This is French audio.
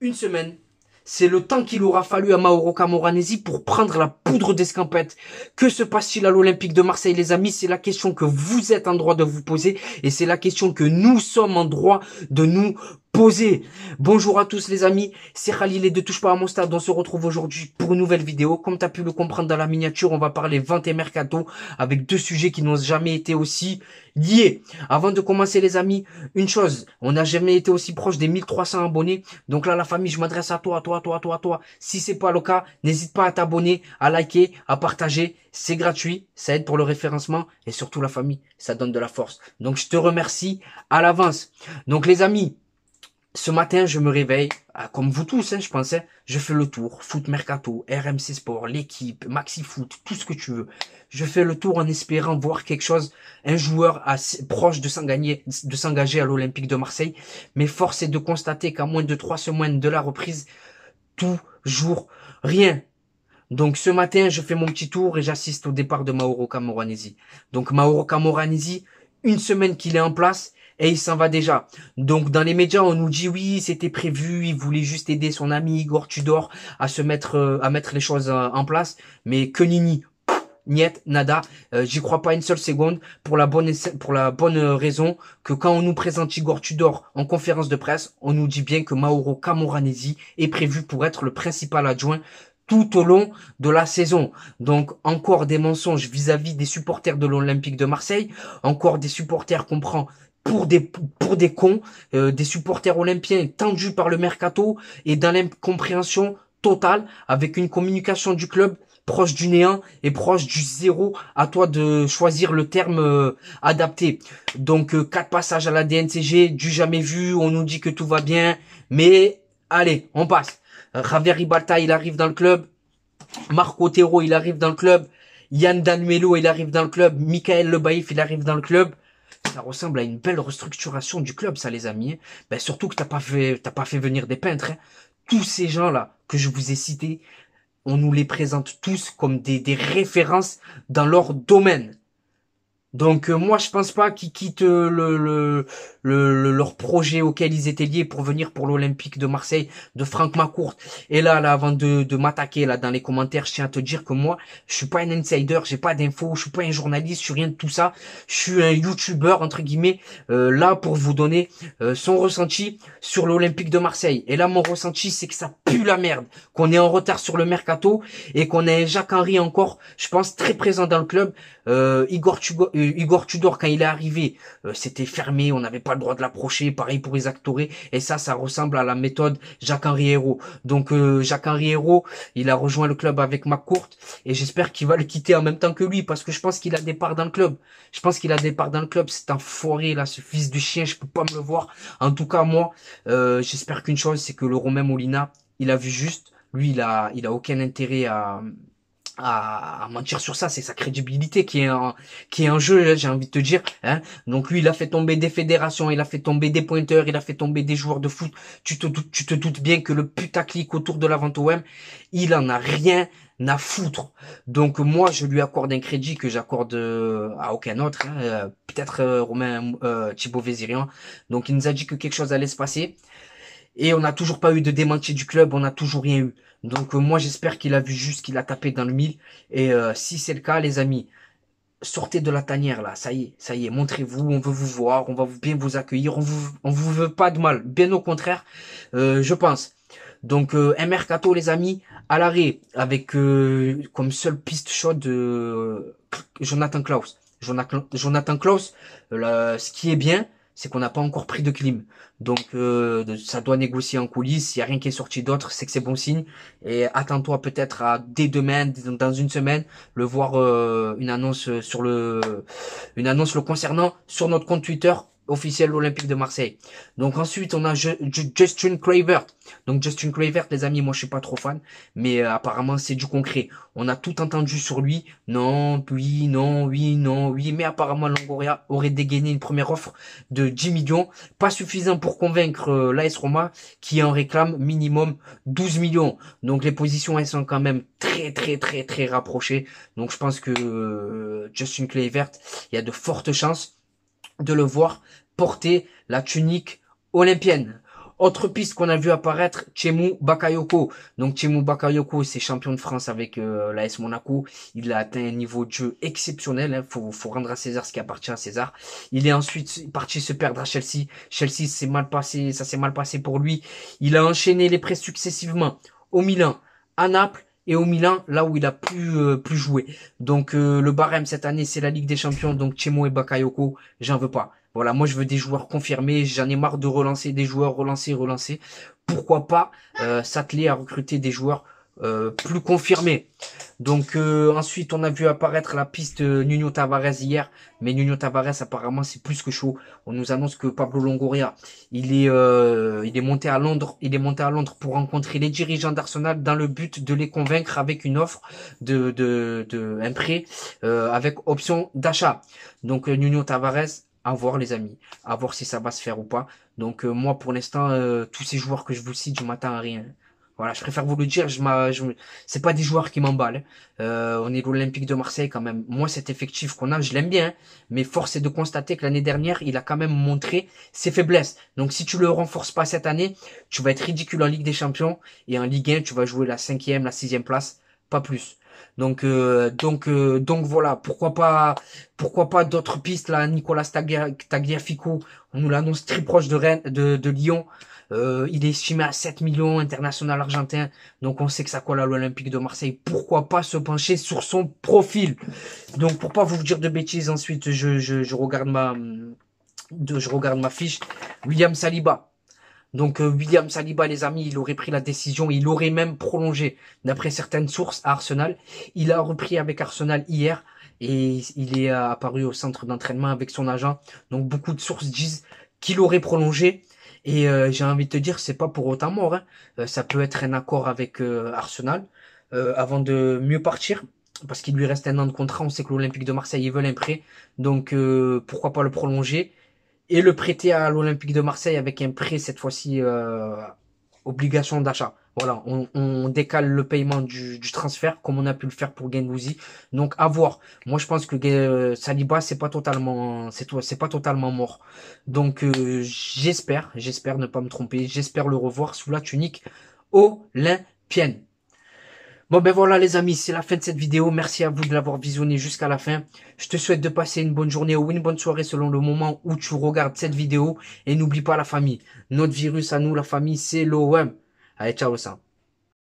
Une semaine, c'est le temps qu'il aura fallu à Mauro Camoranesi pour prendre la poudre d'escampette. Que se passe-t-il à l'Olympique de Marseille, les amis? C'est la question que vous êtes en droit de vous poser et c'est la question que nous sommes en droit de nous poser. Bonjour à tous les amis, c'est Khalil et de Touche pas à mon stade. On se retrouve aujourd'hui pour une nouvelle vidéo. Comme tu as pu le comprendre dans la miniature, on va parler vente et mercato avec deux sujets qui n'ont jamais été aussi liés. Avant de commencer les amis, une chose, on n'a jamais été aussi proche des 1300 abonnés. Donc là la famille, je m'adresse à toi. Si c'est pas le cas, n'hésite pas à t'abonner, à liker, à partager. C'est gratuit, ça aide pour le référencement et surtout la famille, ça donne de la force. Donc je te remercie à l'avance. Donc les amis, ce matin, je me réveille, comme vous tous, je pensais, je fais le tour, foot mercato, RMC Sport, l'équipe, Maxi Foot, tout ce que tu veux. Je fais le tour en espérant voir quelque chose, un joueur assez proche de s'engager à l'Olympique de Marseille. Mais force est de constater qu'à moins de 3 semaines de la reprise, toujours rien. Donc ce matin, je fais mon petit tour et j'assiste au départ de Mauro Camoranesi. Donc Mauro Camoranesi, une semaine qu'il est en place et il s'en va déjà. Donc dans les médias, on nous dit oui, c'était prévu, il voulait juste aider son ami Igor Tudor à mettre les choses en place, mais que nini. Niet, nada, j'y crois pas une seule seconde pour la bonne raison que quand on nous présente Igor Tudor en conférence de presse, on nous dit bien que Mauro Camoranesi est prévu pour être le principal adjoint tout au long de la saison. Donc encore des mensonges vis-à-vis des supporters de l'Olympique de Marseille, encore des supporters qu'on prend pour des cons, des supporters olympiens tendus par le mercato et dans l'incompréhension totale avec une communication du club proche du néant et proche du zéro. À toi de choisir le terme adapté. Donc 4 passages à la DNCG, du jamais vu, on nous dit que tout va bien, mais allez, on passe. Javier Ribalta, il arrive dans le club. Marc Otero, il arrive dans le club. Yann Danmelo, il arrive dans le club. Michael Lebaïf, il arrive dans le club. Ça ressemble à une belle restructuration du club, ça, les amis. Ben, surtout que t'as pas fait venir des peintres. Tous ces gens-là que je vous ai cités, on nous les présente tous comme des références dans leur domaine. Donc moi je pense pas qu'ils quittent leur projet auquel ils étaient liés pour venir pour l'Olympique de Marseille de Franck Macourt. Et là avant de m'attaquer là dans les commentaires, je tiens à te dire que moi je suis pas un insider, j'ai pas d'infos, je suis pas un journaliste, je suis rien de tout ça. Je suis un YouTuber entre guillemets là pour vous donner son ressenti sur l'Olympique de Marseille. Et là mon ressenti c'est que ça pue la merde, qu'on est en retard sur le mercato et qu'on a un Jacques-Henri encore, je pense très présent dans le club. Igor Tudor, quand il est arrivé, c'était fermé, on n'avait pas le droit de l'approcher, pareil pour Isaac Touré, et ça ressemble à la méthode Jacques-Henri Hérault. Donc Jacques-Henri Hérault, il a rejoint le club avec McCourt, et j'espère qu'il va le quitter en même temps que lui, parce que je pense qu'il a des parts dans le club. Je pense qu'il a des parts dans le club, c'est un forêt là, ce fils de chien, je peux pas me le voir. En tout cas, moi, j'espère qu'une chose, c'est que le Romain Molina, il a vu juste, lui, il a aucun intérêt à mentir sur ça, c'est sa crédibilité qui est en jeu, j'ai envie de te dire, hein. Donc lui, il a fait tomber des fédérations, il a fait tomber des pointeurs, il a fait tomber des joueurs de foot. Tu te doutes bien que le putaclic autour de la vente OM, il en a rien à foutre. Donc moi, je lui accorde un crédit que j'accorde à aucun autre, hein. Peut-être Romain Thibaut Vézirian. Donc il nous a dit que quelque chose allait se passer. Et on n'a toujours pas eu de démenti du club, on n'a toujours rien eu. Donc moi j'espère qu'il a vu juste qu'il a tapé dans le mille. Et si c'est le cas les amis, sortez de la tanière là, ça y est, montrez-vous, on veut vous voir, on va bien vous accueillir, on vous veut pas de mal, bien au contraire, je pense. Donc un mercato les amis, à l'arrêt, avec comme seule piste chaude Jonathan Klaus. Jonathan Klaus, ce qui est bien, c'est qu'on n'a pas encore pris de clim. Donc ça doit négocier en coulisses, il n'y a rien qui est sorti d'autre, c'est que c'est bon signe. Et attends-toi peut-être à dès demain, dans une semaine, le voir une annonce une annonce le concernant sur notre compte Twitter officiel Olympique de Marseille. Donc ensuite on a Justin Kluivert. Donc Justin Kluivert les amis, moi je suis pas trop fan, mais apparemment c'est du concret. On a tout entendu sur lui, non, oui, non, oui, non, oui, mais apparemment Longoria aurait dégainé une première offre de 10 millions, pas suffisant pour convaincre l'AS Roma qui en réclame minimum 12 millions. Donc les positions elles sont quand même très rapprochées. Donc je pense que Justin Kluivert, il y a de fortes chances de le voir porter la tunique olympienne. Autre piste qu'on a vu apparaître, Chemu Bakayoko. Donc Chemu Bakayoko, c'est champion de France avec l'AS Monaco. Il a atteint un niveau de jeu exceptionnel. Hein. Faut rendre à César ce qui appartient à César. Il est ensuite parti se perdre à Chelsea. Chelsea, s'est mal passé, ça s'est mal passé pour lui. Il a enchaîné les prêts successivement au Milan, à Naples et au Milan, là où il a plus joué. Donc le barème cette année, c'est la Ligue des Champions. Donc Chemu et Bakayoko, j'en veux pas. Voilà, moi je veux des joueurs confirmés, j'en ai marre de relancer des joueurs, relancer. Pourquoi pas s'atteler à recruter des joueurs plus confirmés. Donc ensuite on a vu apparaître la piste Nuno Tavares hier, mais Nuno Tavares apparemment c'est plus que chaud. On nous annonce que Pablo Longoria, il est monté à Londres, pour rencontrer les dirigeants d'Arsenal dans le but de les convaincre avec une offre de un prêt avec option d'achat. Donc Nuno Tavares, à voir les amis, à voir si ça va se faire ou pas. Donc moi pour l'instant, tous ces joueurs que je vous cite, je m'attends à rien. Voilà, je préfère vous le dire, c'est pas des joueurs qui m'emballent. On est l'Olympique de Marseille quand même. Moi cet effectif qu'on a, je l'aime bien, mais force est de constater que l'année dernière, il a quand même montré ses faiblesses. Donc si tu le renforces pas cette année, tu vas être ridicule en Ligue des Champions et en Ligue 1, tu vas jouer la 5e, la 6e place, pas plus. Donc voilà, pourquoi pas d'autres pistes là, Nicolas Tagliafico, on nous l'annonce très proche de Rennes, de Lyon. Il est estimé à 7 millions international argentin, donc on sait que ça colle à l'Olympique de Marseille. Pourquoi pas se pencher sur son profil? Donc pour pas vous dire de bêtises, ensuite je regarde je regarde ma fiche. William Saliba. Donc William Saliba, les amis, il aurait pris la décision, il aurait même prolongé, d'après certaines sources, à Arsenal. Il a repris avec Arsenal hier et il est apparu au centre d'entraînement avec son agent. Donc beaucoup de sources disent qu'il aurait prolongé. Et j'ai envie de te dire, c'est pas pour autant mort. Hein. Ça peut être un accord avec Arsenal avant de mieux partir. Parce qu'il lui reste un an de contrat. On sait que l'Olympique de Marseille, ils veulent un prêt. Donc pourquoi pas le prolonger et le prêter à l'Olympique de Marseille avec un prêt cette fois-ci obligation d'achat. Voilà, on décale le paiement du transfert comme on a pu le faire pour Guendouzi. Donc à voir. Moi je pense que Saliba c'est pas totalement mort. Donc j'espère ne pas me tromper, j'espère le revoir sous la tunique olympienne. Bon ben voilà les amis, c'est la fin de cette vidéo. Merci à vous de l'avoir visionné jusqu'à la fin. Je te souhaite de passer une bonne journée ou une bonne soirée selon le moment où tu regardes cette vidéo. Et n'oublie pas la famille. Notre virus à nous, la famille, c'est l'OM. Allez, ciao ça.